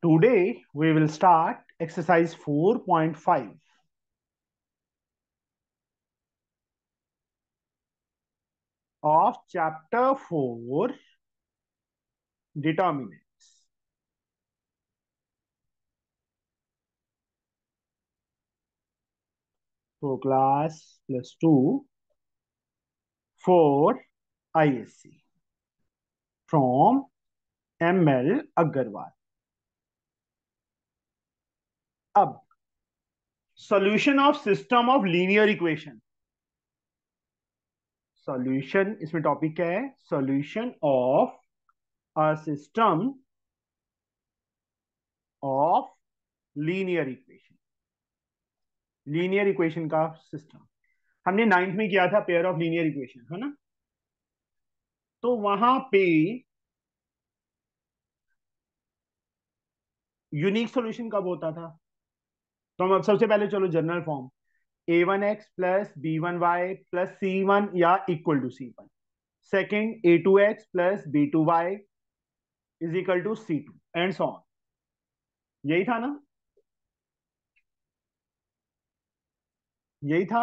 Today we will start exercise 4.5 of chapter 4, determinants. So class +2 for ISC from ML Agarwal. अब solution of system of linear equation. Solution इसमें topic क्या है? Solution of a system of linear equation. Linear equation का system हमने 9th में किया था, pair of linear equation, है ना? तो वहां पे यूनिक सॉल्यूशन कब होता था? तो हम अब सबसे पहले चलो general form, a1x plus b1y plus c1 या equal to c1. Second a2x plus b2y is equal to c2 and so on. यही था ना? यही था.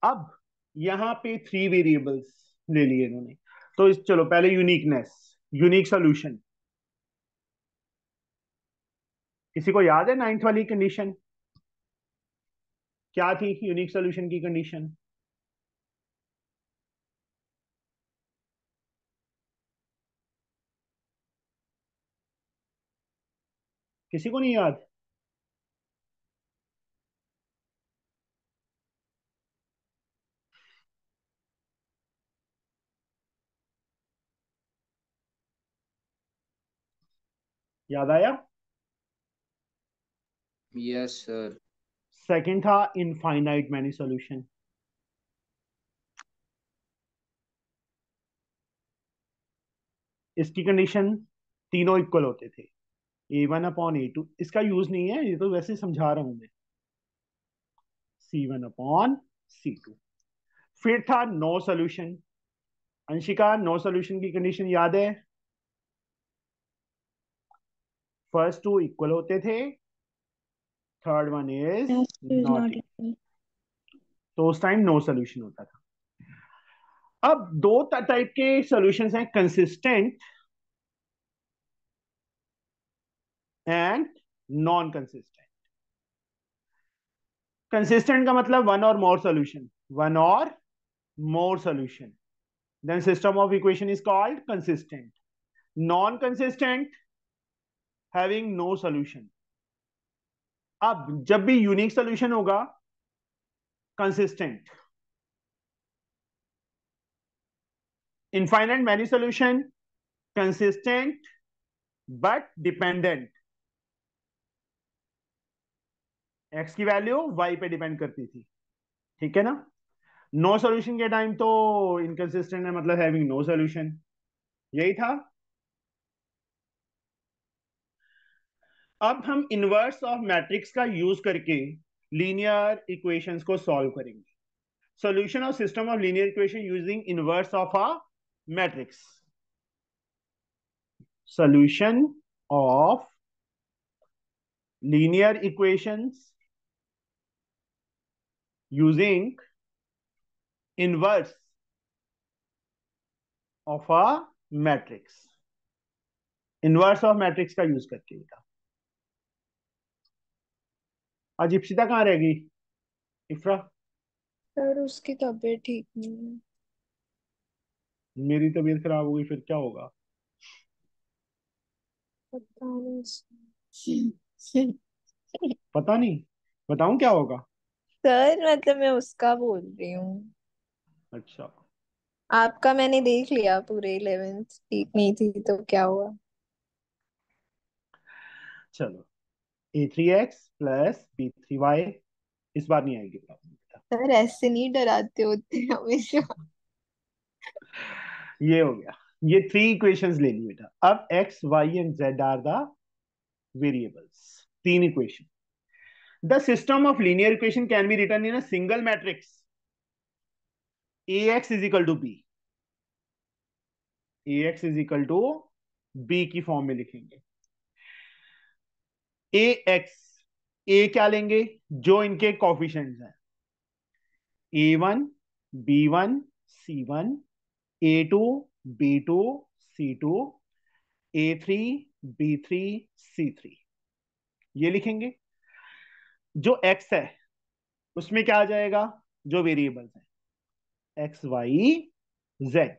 अब यहां पे 3 वेरिएबल्स ले लिए इन्होंने. तो चलो पहले यूनिकनेस, यूनिक सॉल्यूशन. किसी को याद है 9th वाली कंडीशन? क्या थी यूनिक सॉल्यूशन की कंडीशन? किसी को नहीं याद? याद आया? Yes sir. सेकंड था इनफाइनाइट मैनी सॉल्यूशन. इसकी कंडीशन तीनों इक्वल होते थे, a1/a2. इसका यूज नहीं है, ये तो वैसे समझा रहा हूं मैं. c1/c2. फिर था no solution. Anshika, no solution की कंडीशन याद है? फर्स्ट टू इक्वल होते थे, third one is Yes, is not not equal. equal. तो उस टाइम नो सॉल्यूशन होता था. अब दो टाइप के सॉल्यूशंस हैं, consistent and non consistent. Consistent का मतलब one or more solution, one or more solution. Then system of equation is called consistent. Non consistent, having no solution. अब जब भी यूनिक सॉल्यूशन होगा, consistent. Infinite many solution, consistent but dependent. X की value Y पे depend करती थी, ठीक है ना? नो सॉल्यूशन के टाइम तो इनकंसिस्टेंट है, मतलब हैविंग नो सॉल्यूशन. यही था. अब हम इनवर्स ऑफ मैट्रिक्स का यूज करके लीनियर इक्वेशंस को सॉल्व करेंगे. Solution of system of linear equation using inverse of a matrix. Solution of linear equations using inverse of a matrix. Inverse of matrix का use करके बेटा. आज इप्सिता कहाँ रह गई? इफ्रा? सर उसकी तबीयत ठीक नहीं है. मेरी तबीयत खराब हो गई, फिर क्या होगा? पता नहीं. पता नहीं. बताऊं क्या होगा? सर मतलब मैं उसका बोल रही हूँ. अच्छा. आपका मैंने देख लिया, पूरे 11th ठीक नहीं थी तो क्या हुआ? चलो, a3x प्लस b3y. इस बार नहीं आएगी बेटा. सर ऐसे नहीं डराते होते हमेशा. ये हो गया. ये 3 इक्वेशंस ले ली बेटा. अब x, y and z are the variables. 3 equation. The system of linear equation can be written in a single matrix. ax is equal to b. ax is equal to b की form में लिखेंगे. ए x, ए क्या लेंगे, जो इनके coefficients हैं, A1 B1 C1, A2 B2 C2, A3 B3 C3, ये लिखेंगे। जो एक्स है उसमें क्या आ जाएगा, जो वेरिएबल्स हैं एक्स वाई जेड,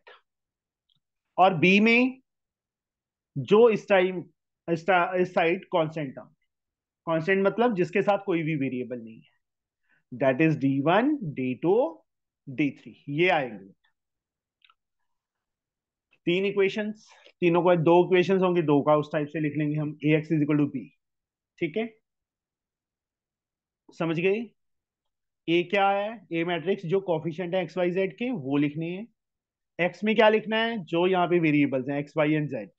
और बी में जो इस टाइम इस साइड कांस्टेंट टर्म, कांस्टेंट मतलब जिसके साथ कोई भी वेरिएबल नहीं है, that is D1 D2 D3, ये आएंगे। तीन इक्वेशंस, तीनों को दो इक्वेशंस होंगी, दो का उस टाइप से लिख लेंगे हम, A X is equal to B. ठीक है, समझ गए। ए क्या है, ए मैट्रिक्स जो कोफिशिएंट है एक्स वाई जेड के वो लिखने हैं। एक्स में क्या लिखना है, जो यहाँ पे वेरिएबल्स हैं एक्स वाई एंड जेड,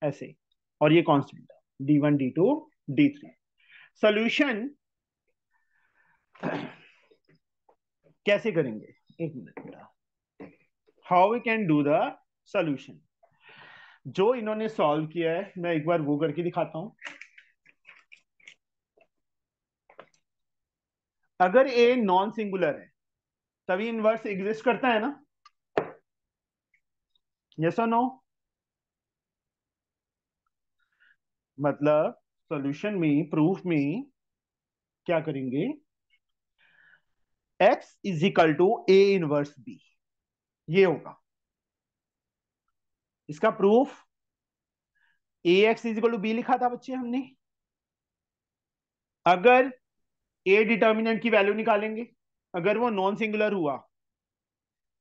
ऐसे। और ये कांस्टेंट है D1 D2 D3। सॉल्यूशन कैसे करेंगे, एक मिनट बेटा, how we can do the solution. जो इन्होंने सॉल्व किया है मैं एक बार वो करके दिखाता हूं। अगर ए नॉन सिंगुलर है तभी इनवर्स एग्जिस्ट करता है ना, यस और नो। मतलब सॉल्यूशन में, प्रूफ में क्या करेंगे, x is equal to A inverse B, ये होगा इसका proof. A X is equal to B लिखा था बच्चे हमने। अगर ए डिटर्मिनेंट की वैल्यू निकालेंगे, अगर वो नॉन सिंगुलर हुआ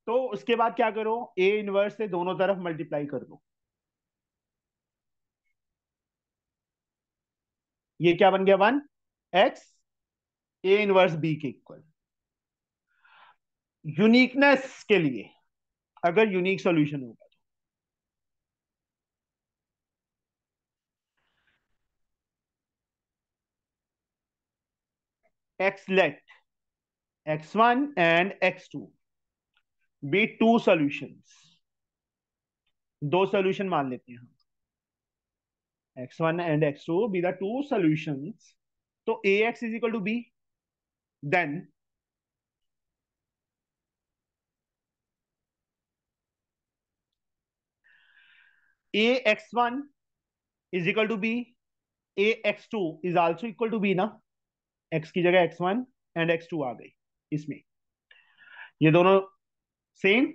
तो उसके बाद क्या करो, ए इनवर्स से दोनों तरफ मल्टीप्लाई कर दो। ये क्या बन गया, 1x ए इनवर्स बी के इक्वल। यूनिकनेस के लिए, अगर यूनिक सॉल्यूशन होगा, x let x1 and x2 be two solutions, दो सॉल्यूशन मान लेते हैं हम, x1 and x2 be the two solutions, तो ax is equal to b, then ax1 is equal to b, ax2 is also equal to b ना, x की जगह x1 and x2 आ गई इसमें, ये दोनों सेम।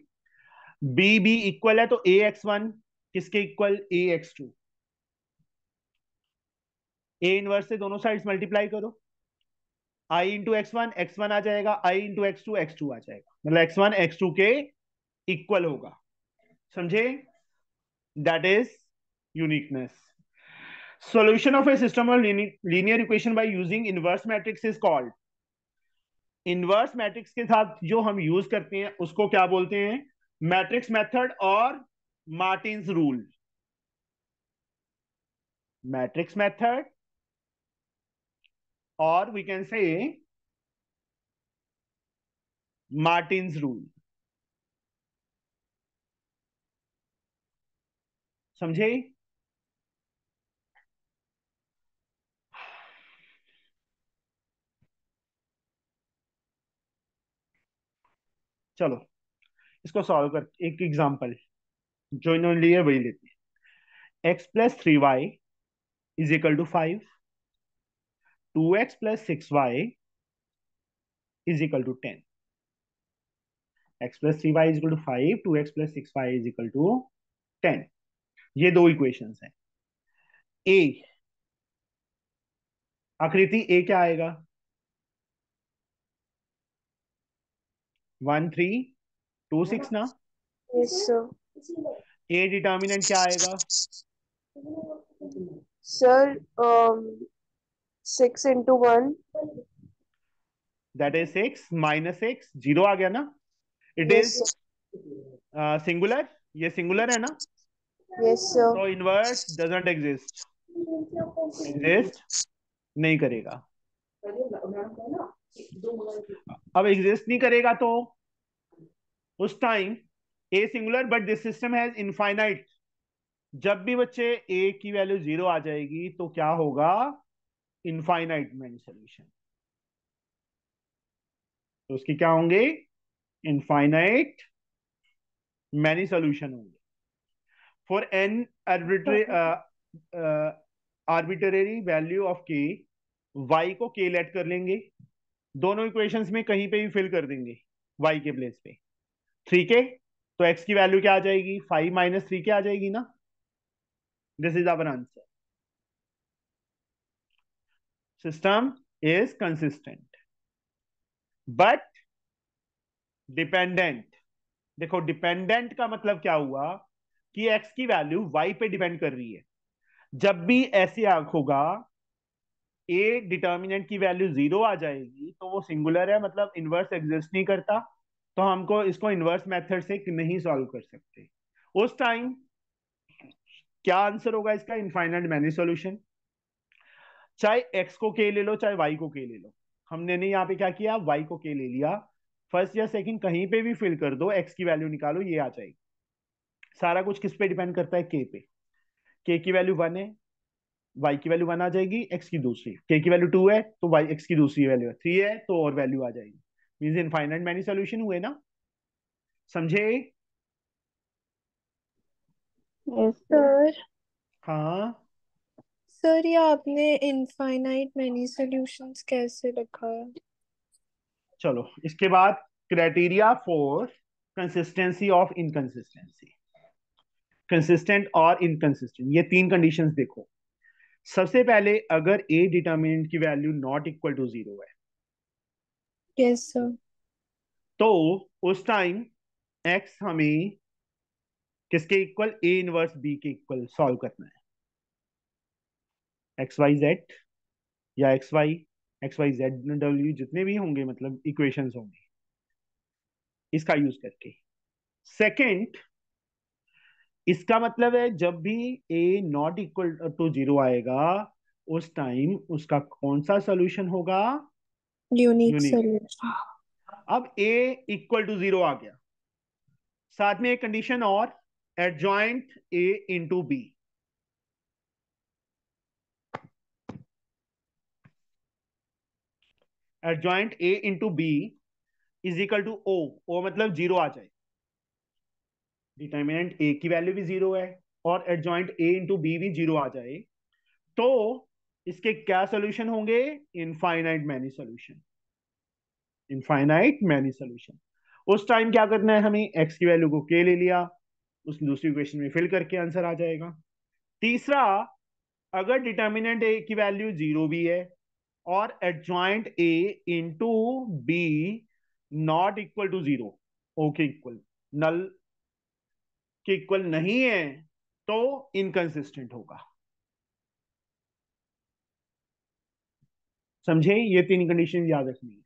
b b इक्वल है तो ax1 किसके इक्वल, ax2, a इनवर्स से दोनों साइड्स मल्टीप्लाई करो, i इंटू x1 आ जाएगा, i इंटू x2 आ जाएगा, मतलब x1 x2 के इक्वल होगा, समझे। That is uniqueness. Solution of A system of linear equation by using inverse matrix is called, inverse matrix के साथ जो हम यूज करते हैं उसको क्या बोलते हैं, मैट्रिक्स मेथड और मार्टिन्स रूल। मैट्रिक्स मेथड और we can say Martin's rule, समझे। चलो इसको सॉल्व कर, एक एग्जांपल जो इन्होंने लिए वही लेते हैं। x+3y is equal to 5, 2x+6y is equal to 10, x+3y is equal to 5, 2x+6y is equal to 10, ये दो इक्वेशंस हैं। ए, आकृति ए क्या आएगा, 1 3 2 6 ना। Yes sir. ए डिटर्मिनेंट क्या आएगा, sir 6 into 1। That is 6 minus 6, 0 आ गया ना। It yes is sir. Singular, ये सिंगुलर है ना, यस सर। तो इनवर्स डजंट एग्जिस्ट, एग्जिस्ट नहीं करेगा। अब एग्जिस्ट नहीं करेगा तो उस time a singular but this system has infinite, जब भी बच्चे ए की वैल्यू 0 आ जाएगी तो क्या होगा, इनफाइनाइट मैनी सोल्यूशन, तो उसके क्या होंगे, इनफाइनाइट मैनी सोल्यूशन होंगे। For an arbitrary value of के, वाई को के लेट कर लेंगे, दोनों इक्वेशंस में कहीं पे भी फिल कर देंगे वाई के प्लेस पे। 3 के, तो एक्स की वैल्यू क्या आ जाएगी, 5 - 3 के आ जाएगी ना। This is our answer. System is consistent but dependent. देखो डिपेंडेंट का मतलब क्या हुआ कि एक्स की वैल्यू वाई पे डिपेंड कर रही है। जब भी ऐसे आंख होगा, ए डिटर्मिनेंट की वैल्यू 0 आ जाएगी तो वो सिंगुलर है, मतलब इनवर्स एग्जिस्ट नहीं करता, तो हमको इसको इनवर्स मेथड से नहीं सॉल्व कर सकते। उस टाइम क्या आंसर होगा इसका, इनफाइनाइट मैनी सॉल्यूशन। चाहे एक्स को के ले लो, चाहे वाई को के ले लो। हमने नहीं यहाँ पे क्या किया, वाई को के ले लिया, फर्स्ट या सेकंड कहीं पे भी फिल कर दो, एक्स की वैल्यू निकालो, ये आ जाएगी। सारा कुछ किस पे डिपेंड करता है, के की वैल्यू 1 है, वाई की वैल्यू 1 आ जाएगी, एक्स की दूसरी, के की वैल्यू 2 है तो वाई एक्स की दूसरी वैल्यू 3 है, तो और वैल्यू आ जाएगी। मींस इनफाइनाइट मैनी सॉल्यूशन हुए ना, समझे। Yes sir. हाँ, सर ये आपने इनफाइनाइट मैनी सॉल्यूशंस कैसे रखा है? चलो इसके बाद criteria for consistency of inconsistency. Consistent और इनकंसिस्टेंट, ये 3 कंडीशंस देखो। सबसे पहले अगर ए डिटर्मिनेंट की वैल्यू नॉट इक्वल टू 0 है, यस सर। तो उस टाइम एक्स हमें किसके इक्वल, ए इनवर्स बी के इक्वल सॉल्व करना है। एक्स वाई जेड या एक्स वाई जेड डब्ल्यू जितने भी होंगे, मतलब इक्वेशंस होंगे, इसका यूज करके। सेकंड, इसका मतलब है जब भी ए नॉट इक्वल टू 0 आएगा, उस टाइम उसका कौन सा सोल्यूशन होगा, यूनिक यूनिक। सॉल्यूशन। अब ए इक्वल टू 0 आ गया, साथ में एक कंडीशन और, adjoint A into B. Adjoint A into B is equal to O, O मतलब 0 आ जाए, डिटर्मिनेंट ए की वैल्यू भी 0 है और एडजॉइंट ए इंटू बी भी 0 आ जाए, तो इसके क्या सोल्यूशन होंगे, infinite many solution. Infinite many solution. उस टाइम क्या करना है हमें, एक्स की वैल्यू को के ले लिया, उस दूसरी इक्वेशन में फिल करके आंसर आ जाएगा। तीसरा, अगर डिटर्मिनेंट ए की वैल्यू 0 भी है और adjoint A into B not equal to 0, okay equal, null के इक्वल नहीं है, तो इनकंसिस्टेंट होगा। समझे, ये 3 कंडीशन याद रखनी है।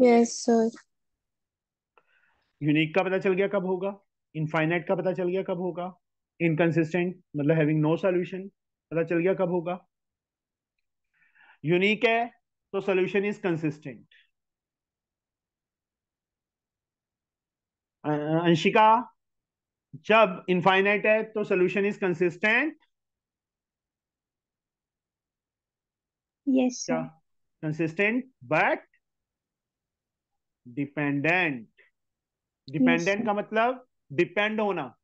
Yes sir. यूनिक का पता चल गया कब होगा, इनफाइनाइट का पता चल गया कब होगा, इनकंसिस्टेंट मतलब हैविंग नो सॉल्यूशन पता चल गया कब होगा। यूनिक है तो सॉल्यूशन इज कंसिस्टेंट। अंशिका, जब इनफाइनाइट है तो सॉल्यूशन इज कंसिस्टेंट, यस क्या, sir. Consistent but dependent. Yes dependent sir. का मतलब डिपेंड होना,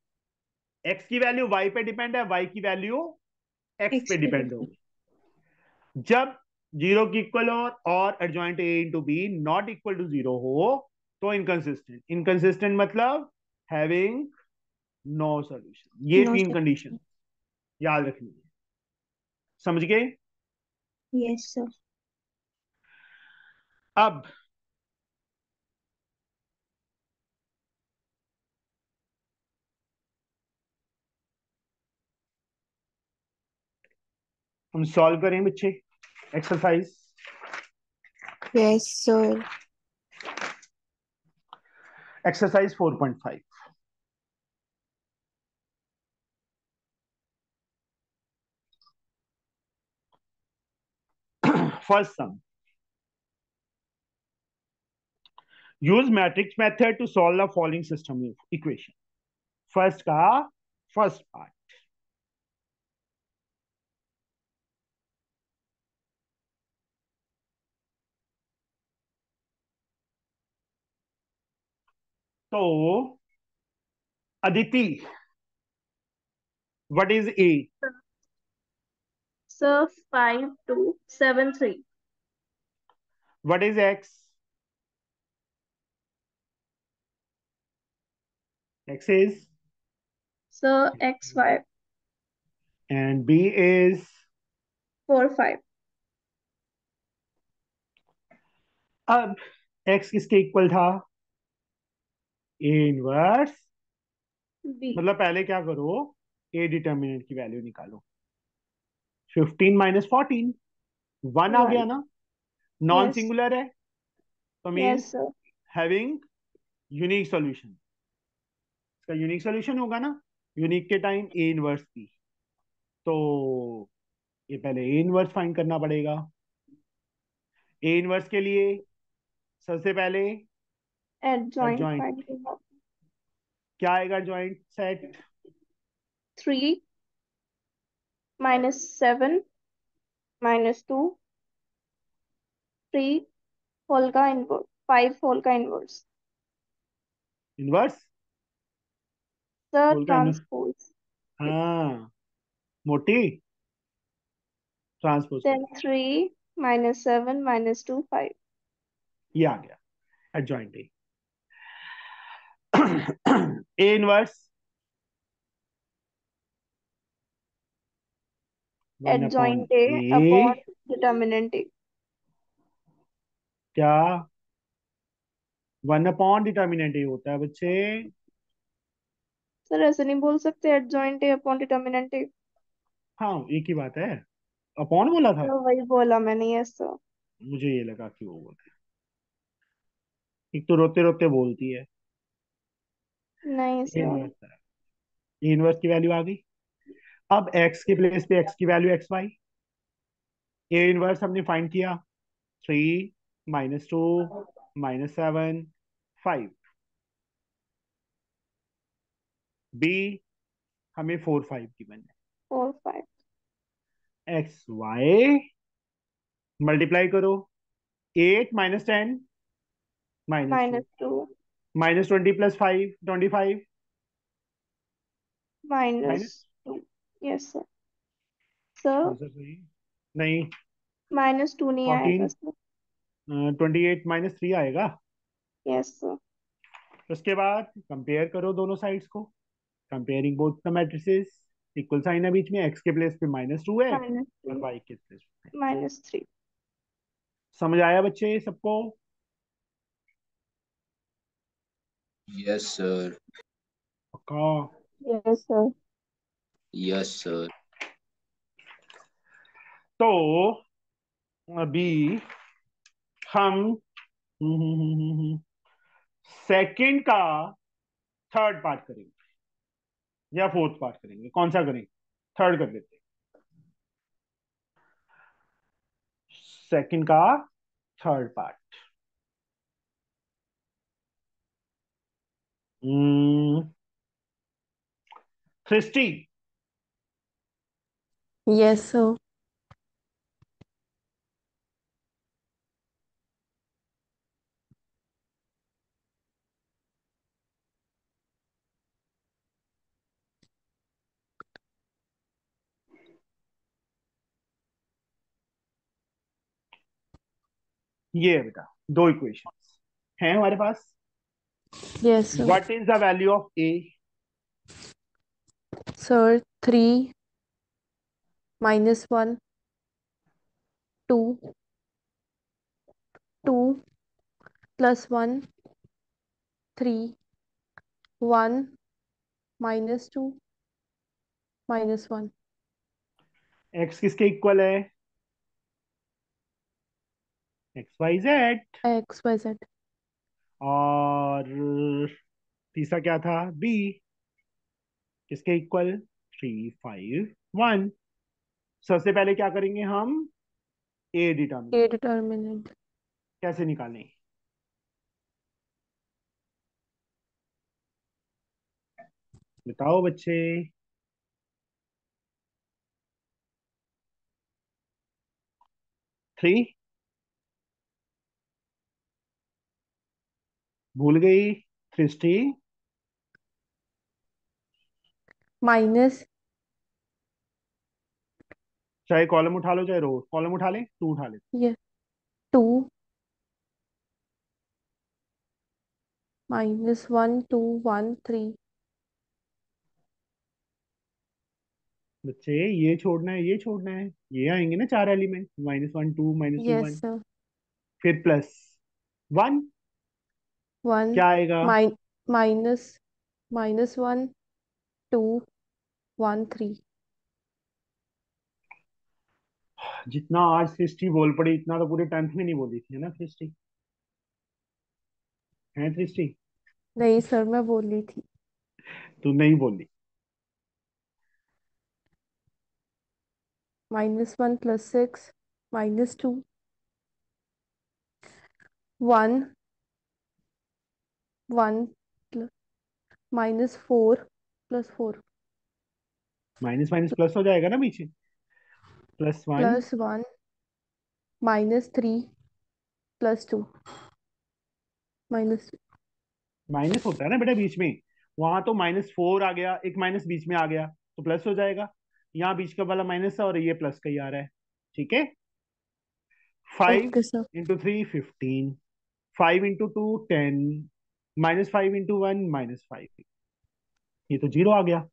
एक्स की वैल्यू वाई पे डिपेंड है, वाई की वैल्यू एक्स पे डिपेंड एक्सपीरियंस। होगी। जब 0 की इक्वल हो और adjoint A into B not equal to 0 हो, तो इनकंसिस्टेंट। इनकंसिस्टेंट मतलब हैविंग नो सॉल्यूशन। ये नो 3 कंडीशन सर। याद रखनी है, समझ गए। Yes sir. अब हम सॉल्व करें बच्चे exercise. Yes sir. Exercise 4.5। First sum, use matrix method to solve the following system equation. First का फर्स्ट पार्ट, तो Aditi, what is A? Sir, 5273. What is X? X is, Sir, X5. And B is, 45. अब X किसके equal था? A inverse. B. मतलब पहले क्या करो, ए determinant की वैल्यू निकालो। 15 - 14, 1 आ गया 1. ना? Non Yes. सिंगुलर है, तो Yes, means sir. Having unique solution. इसका यूनिक सॉल्यूशन होगा ना, यूनिक के टाइम ए इनवर्स की। तो ये पहले ए इनवर्स फाइंड करना पड़ेगा। ए इनवर्स के लिए सबसे पहले Adjoint एडजॉइंट, finding of क्या आएगा joint set? 3 minus 7 minus 2, 3 whole का inverse, 5 whole का inverse. इनवर्स Sir, होल का इनवर्स, transpose. हाँ, मोटी ट्रांसपोज कर Then दिया। 3 minus 7 minus 2, 5. ये आ गया adjoint A. A inverse 1 upon Adjoint A upon A, determinant A. क्या 1/डिटर्मिनेंट ए होता है बच्चे? सर ऐसे नहीं बोल सकते, adjoint A upon determinant A. हाँ, एक ही बात है, अपॉन बोला था। तो वही बोला मैंने, यस सर. मुझे ये लगा कि वो बोला। एक तो रोते रोते बोलती है। नहीं ए सर. इनवर्स है, ए इनवर्स की वैल्यू आ गई। अब एक्स के प्लेस पे एक्स की वैल्यू XY। ए इनवर्स हमने फाइंड किया, 3 - 2 -7 5। बी हमें 4 5 की बन 4, 5. है। XY मल्टीप्लाई करो, 8 - 10 -2, -2 -20 + 5 25, minus -2. Yes sir. Sir, answer सही नहीं, -2 नहीं आएगा 14, सर. 28 -3 आएगा। Yes sir. तो उसके बाद कंपेयर करो दोनों साइड्स को, comparing both the matrices. Equal sign है बीच में, एक्स के प्लेस पे -2 है और -3 वाई के प्लेस पे। -3. समझ आया बच्चे सबको? Yes sir. पक्का? Yes sir. Yes sir. तो अभी हम सेकंड का थर्ड पार्ट करेंगे या फोर्थ पार्ट करेंगे, कौन सा करेंगे? थर्ड कर देते हैं। सेकंड का third part. Srishti, yes sir. ये है बेटा, दो इक्वेशंस हैं हमारे पास। Yes sir. What is the value of A? Sir 3 -1 2 2 +1 3 1 -2 -1 X किसके इक्वल है? XYZ। XYZ। और तीसरा क्या था? बी किसके इक्वल? 3 5 1। सबसे पहले क्या करेंगे हम? ए ए डिटर्मिनेंट डिटर्मिनेंट। कैसे निकालें? बताओ बच्चे। 3 भूल गई? सृष्टि माइनस चाहे कॉलम उठा लो चाहे रो, कॉलम उठा ले, टू उठा ले। ये 2 -1 2 1 3। बच्चे ये छोड़ना है, ये छोड़ना है, ये आएंगे ना चार एलिमेंट, -1 2 -2 यस 1, सर। फिर +1 1 क्या आएगा? माइनस -1 2 1 3। जितना आज सृष्टि बोल पड़ी इतना तो पूरे 10th में नहीं बोली थी, है ना सृष्टि? है सृष्टि? नहीं सर, मैं बोली थी। तू नहीं बोली। -1 +6 -2 1 1 -4 +4 माइनस माइनस प्लस हो जाएगा ना पीछे, +1 +1 -3 +2 माइनस। माइनस होता है ना बेटा बीच में, वहां तो -4 आ गया, एक माइनस बीच में आ गया तो प्लस हो जाएगा। यहाँ बीच का वाला माइनस है और ये प्लस का ही आ रहा है। ठीक है। 5 okay sir. Into 3 15, 5 into 2 10, -5 into 1 -5, ये तो 0 आ गया।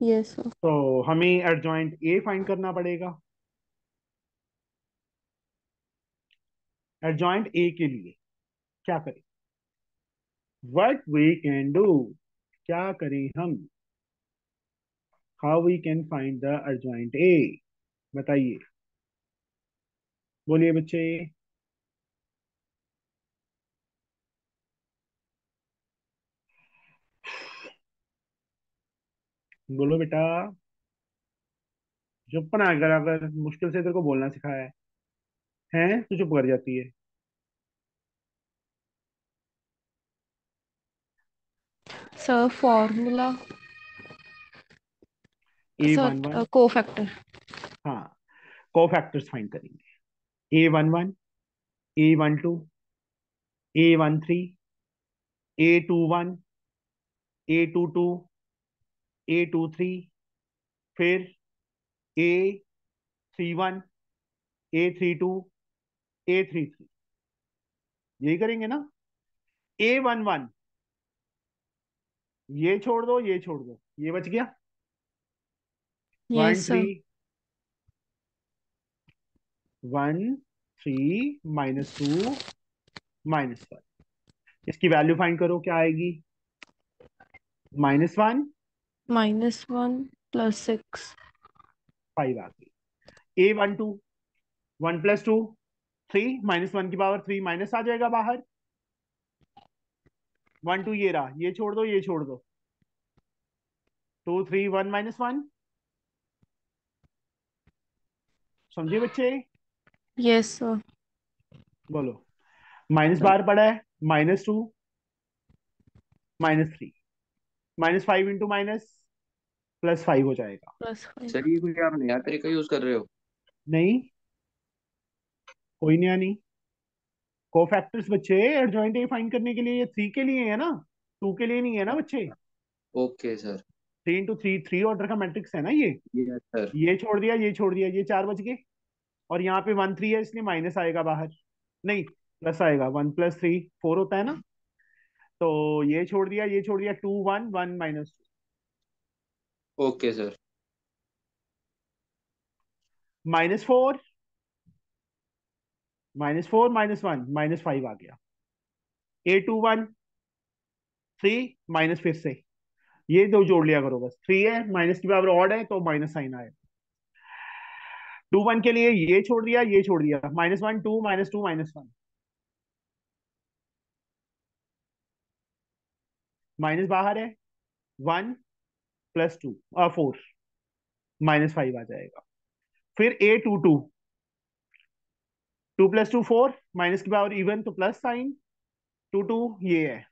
Yes sir. तो हमें एडजॉइंट ए फाइंड करना पड़ेगा। एडजॉइंट ए के लिए क्या करें? व्हाट वी कैन डू, क्या करें हम? How we can find the adjoint A, बताइए, बोलिए बच्चे। बोलो बेटा। चुप ना कर, अगर मुश्किल से तेरे को बोलना सिखाया है तो चुप कर जाती है। Sir formula sir, A11, cofactor. हाँ, कोफैक्टर्स फाइंड करेंगे। A11, A12, A13, A21, A22, A23, फिर A31, A32, A33, यही करेंगे ना? A11, ये छोड़ दो, ये छोड़ दो, ये बच गया। One yes three sir. 1 3 -2 -1, इसकी वैल्यू फाइंड करो, क्या आएगी? -1 -1 +6 5 आ गई। A12, 1 + 2 3, -1 की पावर 3 माइनस आ जाएगा बाहर। 1 2 ये रहा, ये छोड़ दो, ये छोड़ दो, 2 3 1 -1, समझे बच्चे? Yes sir. बोलो। माइनस बाहर पड़ा है, -2 -3, -5 इंटू माइनस +5 हो जाएगा। +5। सर ये कोई आप नया तरीका यूज कर रहे हो? नहीं, कोई नया नहीं। कोफैक्टर्स बच्चे एडजॉइंट ए फाइंड करने के लिए, ये 3 के लिए है ना, 2 के लिए नहीं है ना बच्चे। Okay sir. 3 × 3 3 ऑर्डर का मैट्रिक्स है ना ये। Yes sir. ये छोड़ दिया, ये छोड़ दिया, ये 4 बच गए। और यहाँ पे 1 3 है इसलिए माइनस आएगा बाहर, नहीं प्लस आएगा, 1 + 3 4 होता है ना। तो ये छोड़ दिया, ये छोड़ दिया, 2 1 1 -2, ओके सर। -4 -4 -1 -5 आ गया। A21 3 माइनस, फिर से ये दो जोड़ लिया करो बस, 3 है माइनस की पावर ऑड है तो माइनस साइन आएगा। 2 1 के लिए ये छोड़ दिया, ये छोड़ दिया, -1 2 -2 -1, माइनस बाहर है, 1 + 2 4 -5 आ जाएगा। फिर A22, 2 + 2 4, माइनस की पावर इवन तो प्लस साइन, 2 2 ये है,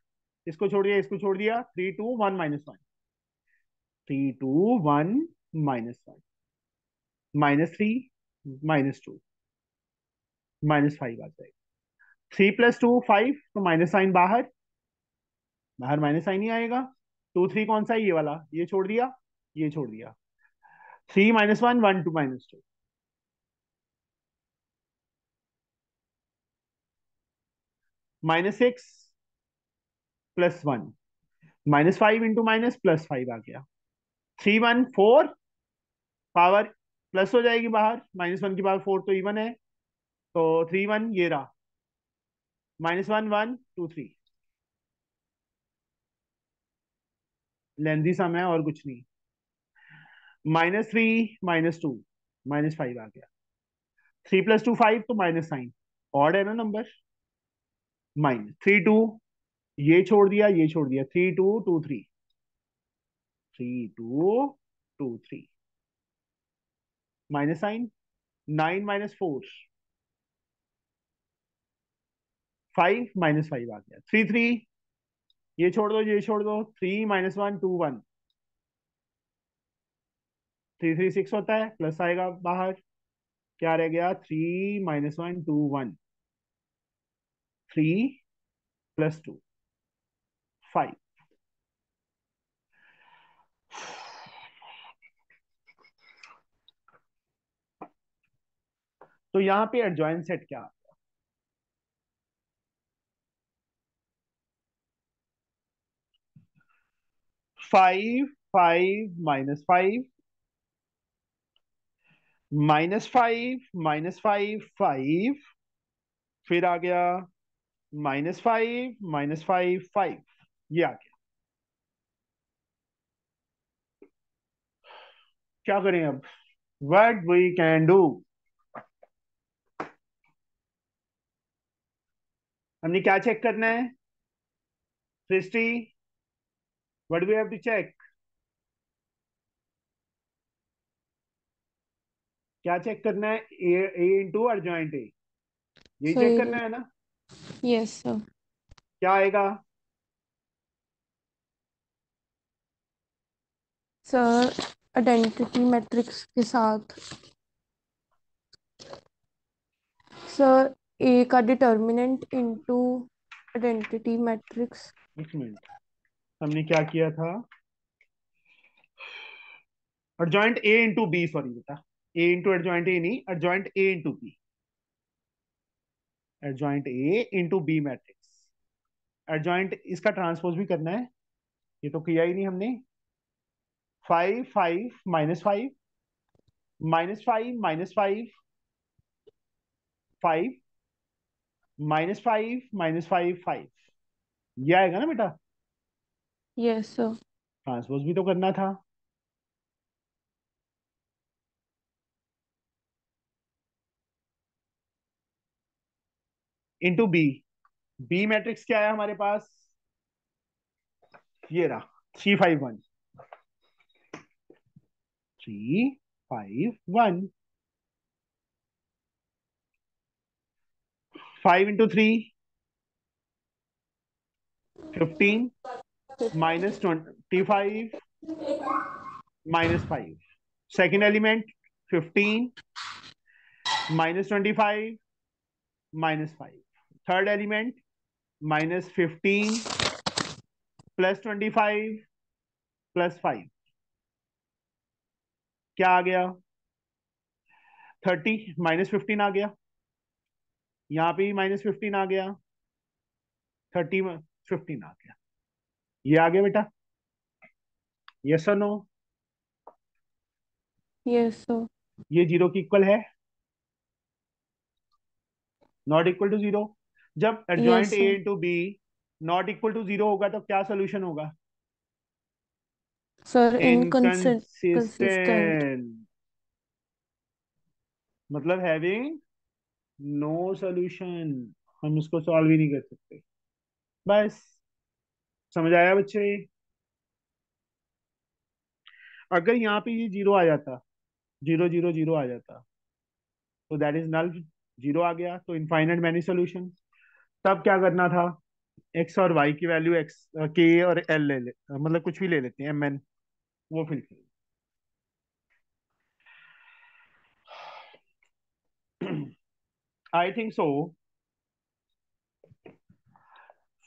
इसको छोड़ दिया, इसको छोड़ दिया, 3 2 1 -1, 3 2 1 -1, -3 -2 -5 आ जाएगा। 3 + 2 5 तो माइनस साइन बाहर, बाहर माइनस साइन ही आएगा। 2 3 कौन सा है? ये वाला, ये छोड़ दिया, ये छोड़ दिया। 3 - 1 1 2 -2। -6 +1 -5 इंटू माइनस +5 आ गया। 3 1 4 पावर प्लस हो जाएगी बाहर, -1 की पावर 4 तो इवन है, तो 3 1 ये रहा, -1 1 2 3। लेंदी सम है और कुछ नहीं। -3 -2 -5 आ गया। 3 + 2 5 तो -9, ऑड है ना नंबर। -3 2, ये छोड़ दिया, ये छोड़ दिया। 3 2 2 3, 3 2 2 3, माइनस साइन। 9 -4 5 -5 आ गया। 3 3, ये छोड़ दो, ये छोड़ दो। 3 -1 2 1, 3 3 6 होता है, प्लस आएगा बाहर। क्या रह गया? 3 -1 2 1, 3 + 2 5। तो यहां पे एडजॉइंट सेट क्या? 5 5 -5 -5 5, फिर आ गया -5 -5 5, ये आ गया। क्या करें अब? What we can do? हमने क्या चेक करना है? Srishti, what we have to check? क्या चेक करना है? ए इंटू अर्जॉइंट ए, यही चेक सर करना है ना? Yes sir. क्या आएगा? सर आइडेंटिटी मैट्रिक्स के साथ सर ए का डिटर्मिनेंट इनटू आइडेंटिटी मैट्रिक्स। एक मिनट, हमने क्या किया था? अर्जॉइंट ए इंटू बी, सॉरी बेटा, ए इंटू अर्जॉइंट ए नहीं, अर्जॉइंट ए इंटू बी। अर्जॉइंट ए इंटू बी मैट्रिक्स। अर्जॉइंट इसका ट्रांसपोज भी करना है, ये तो किया ही नहीं हमने। 5 5 -5 -5 -5 5 -5 -5 5, ये आएगा ना बेटा? Yes sir. ट्रांसपोज भी तो करना था। इंटू बी, बी मैट्रिक्स क्या है हमारे पास? ये रहा, 3 5 1, 3 5 1। 5 into 3 15 -25 -5। Second element 15 -25 -5। Third element -15 +25 +5, क्या आ गया? 30 -15 आ गया, यहाँ पे भी -15 आ गया, 30 15 आ गया। ये आ गया बेटा, यस और नो? Yes sir. ये 0 की इक्वल है? Not equal to 0। जब adjoint yes A sir. Into B not equal to 0 होगा तो क्या सोल्यूशन होगा? Sir inconsistent. इनकंसिस्टेंट, मतलब हैविंग नो सोल्यूशन, हम इसको सॉल्व ही नहीं कर सकते। बस, समझ आया बच्चे? अगर यहाँ पे ये 0 आ जाता, 0 0 0 आ जाता, तो दैट इज नल। 0 आ गया तो इनफाइनाइट मैनी सोल्यूशन। तब क्या करना था? एक्स और वाई की वैल्यू, एक्स के और एल ले मतलब कुछ भी ले लेते हैं, एम एन, वो फिल करें। आई थिंक सो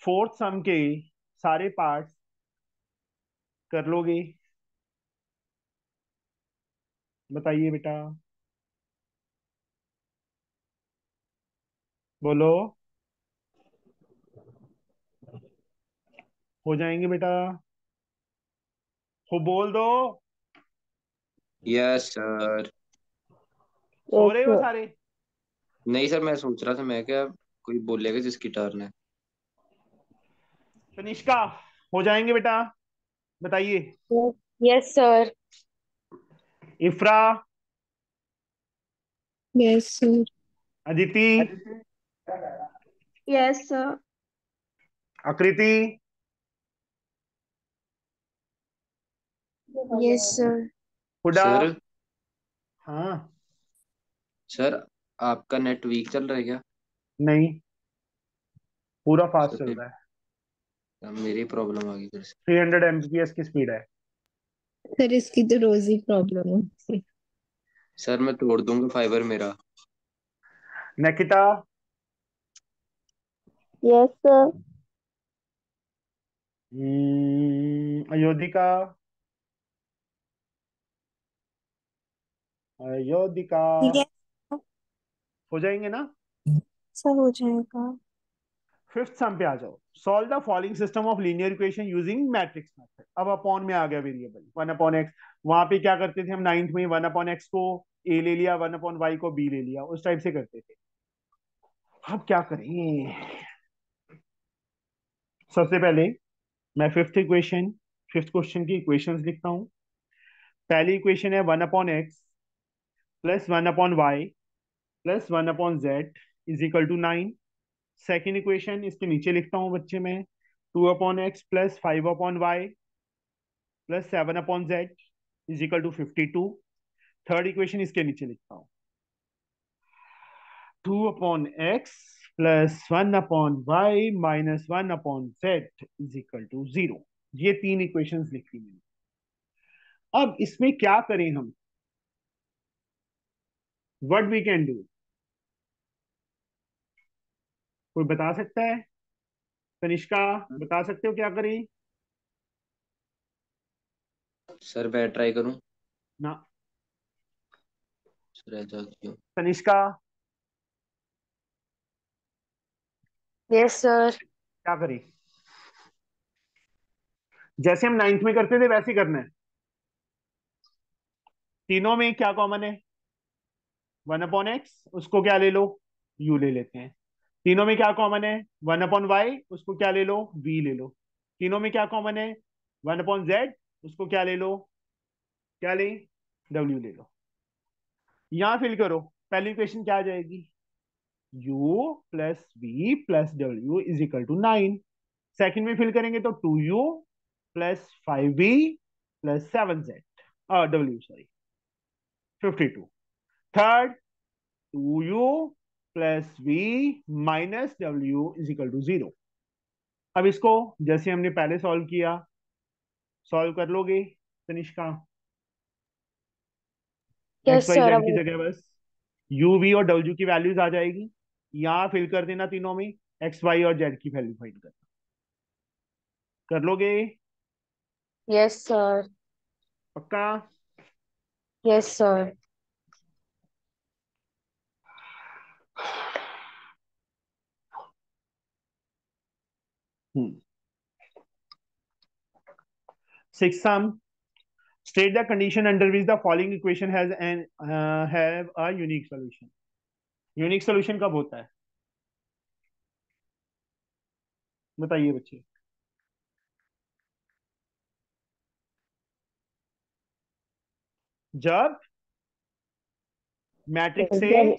फोर्थ सम के सारे पार्ट्स कर लोगे? बताइए बेटा, बोलो। हो जाएंगे बेटा? हो बोल दो। Yes sir. सो Yes, रहे हो sir. सारे? नहीं सर, मैं सोच रहा था, मैं क्या कोई बोलेगा जिसकी टर्न है। तनिष्का, हो जाएंगे बेटा? बताइए। Yes sir. इफ्रा, yes sir. Aditi, Yes, sir. आकृति, यस सर। हुडा। सर। हाँ। सर, आपका नेट वीक चल रहा है क्या? नहीं, पूरा फास्ट सर चल फिर रहा है। मेरी प्रॉब्लम आ गई फिर से। 300 Mbps की स्पीड है। सर इसकी तो रोज ही प्रॉब्लम होती है। सर मैं तोड़ दूंगा फाइबर मेरा। Nakita, Yes, sir. अयोधिका, अयोधिका, यस हो जाएंगे ना? सर, हो जाएगा। फिफ्थ सम पे आ जाओ। Solve the following system of linear equation using matrix method. अब अपॉन में आ गया वेरिएबल 1/x। वहां पे क्या करते थे हम नाइन्थ में? 1/x को a ले लिया, 1/y को b ले लिया, उस टाइप से करते थे। अब क्या करें? सबसे पहले मैं फिफ्थ क्वेश्चन की इक्वेशंस लिखता हूं। पहली इक्वेशन है 1/x plus 1/y plus 1/z is equal to 9। Second equation इसके नीचे लिखता हूं बच्चे में, 2/x plus 5/y plus 7/z is equal to 52। Third equation इसके नीचे लिखता हूं, 2/x plus 1/y minus 1/z is equal to 0। ये तीन इक्वेशंस लिखी मैंने। अब इसमें क्या करें हम? What we can do? कोई बता सकता है? तनिष्का, बता सकते हो क्या करें? सर मैं ट्राई करूं? ना। सर ऐसा क्यों? Tanishka, yes sir. क्या करें? जैसे हम नाइन्थ में करते थे वैसे ही करना है। तीनों में क्या कॉमन है? 1/x, उसको क्या ले लो? u ले लेते हैं। तीनों में क्या कॉमन है? 1/y, उसको क्या ले लो? v ले लो। तीनों में क्या कॉमन है? 1/z, उसको क्या ले लो? क्या ले? w ले लो। यहां फिल करो। पहली इक्वेशन क्या आ जाएगी? u plus v plus w is equal to 9। Second में फिल करेंगे तो 2u plus 5v plus 7z, w sorry, 52। Third, 2u plus v minus w is equal to 0। अब इसको जैसे हमने पहले सॉल्व किया, सॉल्व कर लोगे Tanishka? X yes Y sir. Z अब की जगह बस यू वी और डब्ल्यू की वैल्यूज आ जाएगी। यहाँ फिल कर देना तीनों में, एक्स वाई और जेड की वैल्यू फाइंड करना। कर लोगे? Yes sir. पक्का? Yes sir. Six sum, state the condition under which the following equation has an have a unique solution। Unique solution कब होता है? बताइए बच्चे। जब मैट्रिक्स से जब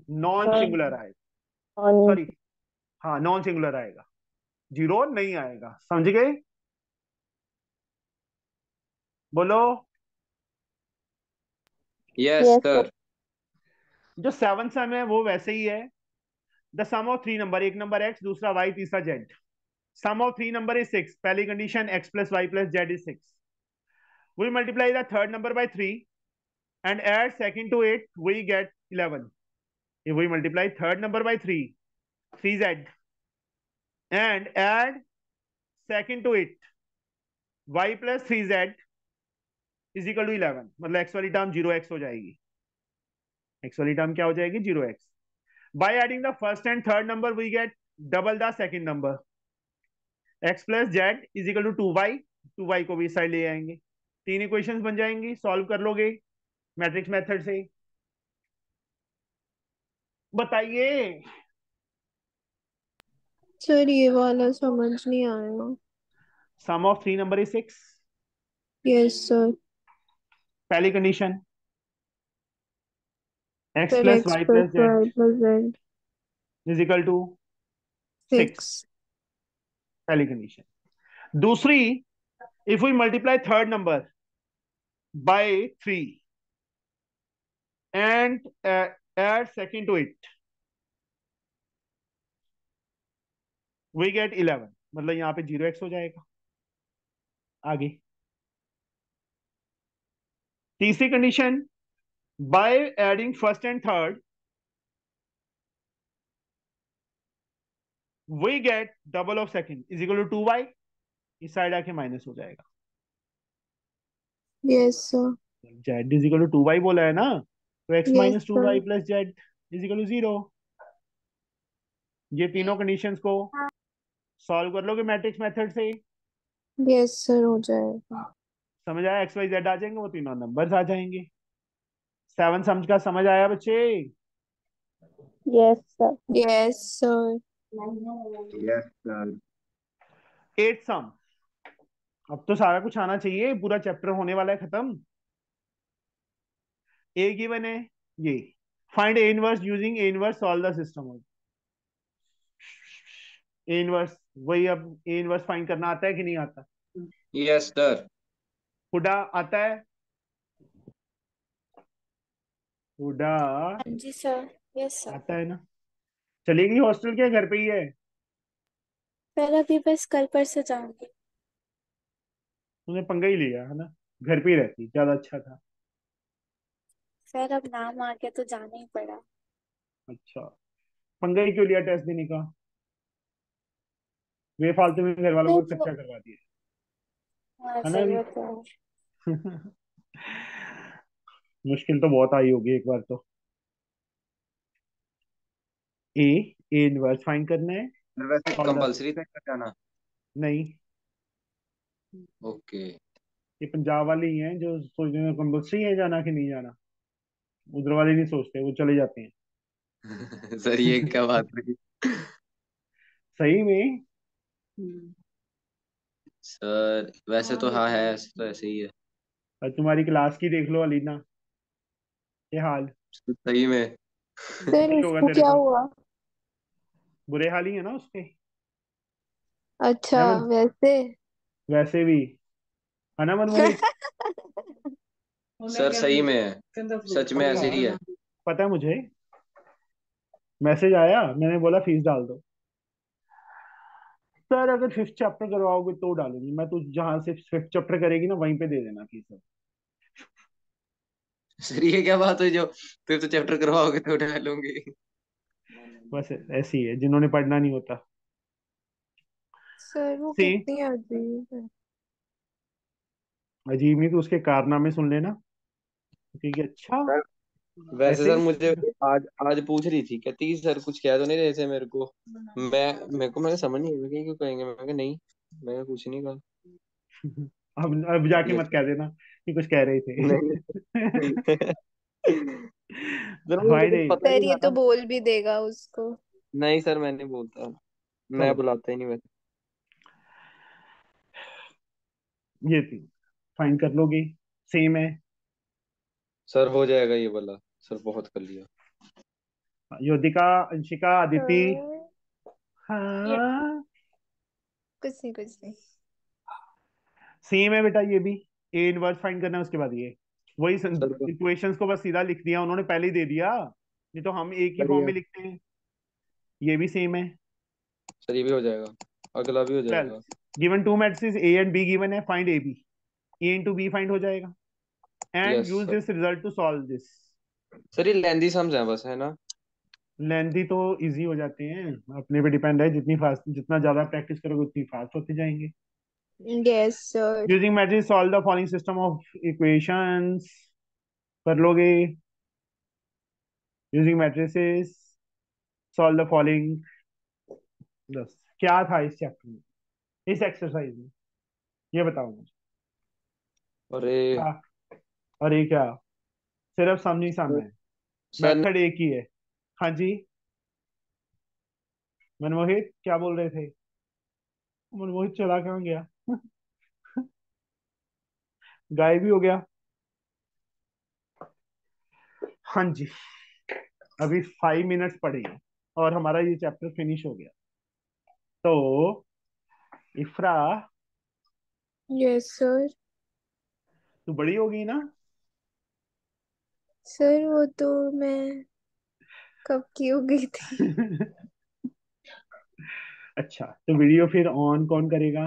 नॉन सिंगुलर आएगा, on सॉरी, हाँ नॉन सिंगुलर आएगा, जीरो नहीं आएगा। समझ गए? बोलो। Yes yes sir sir. जो सेवन सम है वो वैसे ही है। The sum of three number, एक नंबर एक्स, दूसरा वाई, तीसरा Z. Sum of three number is 6। पहली condition X plus Y plus Z is 6। We multiply the third number by 3 and add second to it, we get 11। if we multiply third number by 3, 3z, and add second to it y plus 3z is equal to 11, मतलब x वाली term 0x हो जाएगी। x वाली term क्या हो जाएगी? 0x। By adding the first and third number we get double the second number. x plus Z is equal to 2y, 2y को भी इस साइड ले आएंगे, तीन इक्वेशंस बन जाएंगी। सॉल्व कर लोगे मैट्रिक्स मेथड से। बताइए। सर ये वाला समझ नहीं आया। Sum of three number is 6। Yes sir. पहली कंडीशन x फिर plus x Y plus plus Z Y plus Z is equal to 6। 6। पहली कंडीशन। दूसरी, if we multiply third number by 3 and add second to it we get 11, मतलब यहां पे 0x हो जाएगा। आगे तीसरी condition, by adding first and third we get double of second is equal to 2y, इस साइड आके माइनस हो जाएगा। Yes sir. Z is equal to 2y बोला है ना, तो x yes minus 2y sir. Plus Z is equal to 0। ये तीनों कंडीशंस को सॉल्व कर लोगे मैट्रिक्स मेथड से। यस सर हो जाएगा। समझ आया? एक्स वाई जेड आ जाएंगे, वो तीनों नंबर्स आ जाएंगे। 7 समझ का समझ आया बच्चे? Yes sir. Yes sir. Yes sir. 8 सम। अब तो सारा कुछ आना चाहिए, पूरा चैप्टर होने वाला है खत्म। ए गिवन है ये, find A inverse using A inverse solve the system. A inverse वही, अब ए इनवर्स फाइंड करना आता है कि नहीं आता? Yes sir. हुडा आता है? हुडा हाँ जी सर। Yes sir. आता है ना? चलेगी हॉस्टल क्या घर पे ही है? सर अभी बस कल परसों जाऊंगी। तूने पंगा ही लिया है ना, घर पे ही रहती ज्यादा अच्छा था। सर अब नाम आ गया तो जाना ही पड़ा। अच्छा, पंगा ही क्यों लिया टेस्ट देने का? बेफालतू में घर वालों सर को वो खर्चा करवा दिया हाँ है ना सर अभी? वो तो है। मुश्किल तो बहुत आई होगी एक बार तो। ए ए इनवर्स फाइंड करना है। सर वैसे और कंपलसरी था क्या जाना? नहीं, ओके। ये पंजाब वाले ही हैं जो सोच रहे हैं कंपल्सरी है जाना कि नहीं जाना। उधर वाले नहीं सोचते, वो चले जाते हैं। सर ये क्या बात रही? सही में। सर वैसे तो हाँ है, ऐसे तो ऐसे ही है। और तुम्हारी क्लास की देख लो अलीना, ये हाल। सही में। सर नहीं होगा इसको तेरे क्या को, हुआ? बुरे हाल ही है ना उसके। अच्छा है मन, वैसे। वैसे भी है ना मनमोहित? सर सही में है, सच में पक्का? ऐसे ही है। पता है मुझे, मैसेज आया, मैंने बोला फीस डाल दो। सर अगर फिफ्थ चैप्टर करवाओगे तो डालूंगी मैं, तो जहां से फिफ्थ चैप्टर करेगी ना वहीं पे दे देना फीस। सर ये क्या बात हुई जो फिर तो चैप्टर करवाओगे तो उठा लूंगी? बस ऐसी है जिन्होंने पढ़ना नहीं होता। सर वो सी, कितनी अजीब है। अजीब नहीं तो उसके कारनामे सुन लेना, क्योंकि अच्छा सर वैसे ऐसे सर ही। मुझे आज आज पूछ रही थी, कहती सर कुछ कह तो नहीं रहे थे मेरे को। मैंने समझ नहीं आई, क्यों कहेंगे, मैं कहा नहीं, मैंने कुछ नहीं कहा। अब जाके ये मत कह देना कि कुछ कह रहे नहीं। थे। सर मुझे कुछ फाइंड। पता सर नहीं ये था तो ना। बोल भी देगा उसको। नहीं सर मैं नहीं बोलता, मैं चलो बुलाता ही नहीं वैसे। ये थी, फाइंड कर लोगे, सेम है। सर हो जाएगा ये वाला, सर बहुत कर लिया। योदिका, अंशिका, अदिति। सर ये हाँ, कुछ नहीं कुछ नहीं। सेम है बेटा ये भी। ए इनवर्स फाइंड करना है, उसके बाद ये वही सर तो इक्वेशंस को बस सीधा लिख दिया उन्होंने, पहले ही दे दिया, नहीं तो हम एक ही सर फॉर्म ये में लिखते हैं। ये भी सेम है। सर ये भी हो जाएगा, अगला भी हो 12 जाएगा। Given two matrices A and B given है, find A B. A into B find हो जाएगा and yes use sir. This result to solve this. Sir ये लेंदी सम्स हैं बस, है ना? लेंथी तो इजी हो जाते हैं, अपने पे डिपेंड है, जितनी फास्ट, जितना ज्यादा प्रैक्टिस करोगे उतनी फास्ट होते जाएंगे। Yes, sir. Using matrix solve the following system of equations, कर लोगे? Using matrices solve the following. बस क्या था इस चैप्टर में, इस एक्सरसाइज में, ये बताओ मुझे। अरे क्या? अरे क्या? सिर्फ सामने सामने है, सर ने मेथड एक ही है। हाँ जी, मनमोहित क्या बोल रहे थे? मनमोहित चला कहाँ गया? गायब भी हो गया। हाँ जी, अभी 5 मिनट्स पड़े हैं और हमारा ये चैप्टर फिनिश हो गया। तो इफ्रा, Yes, sir. तू बड़ी हो गई ना? सर वो तो मैं कब की हो गई थी। अच्छा, तो वीडियो फिर ऑन कौन करेगा?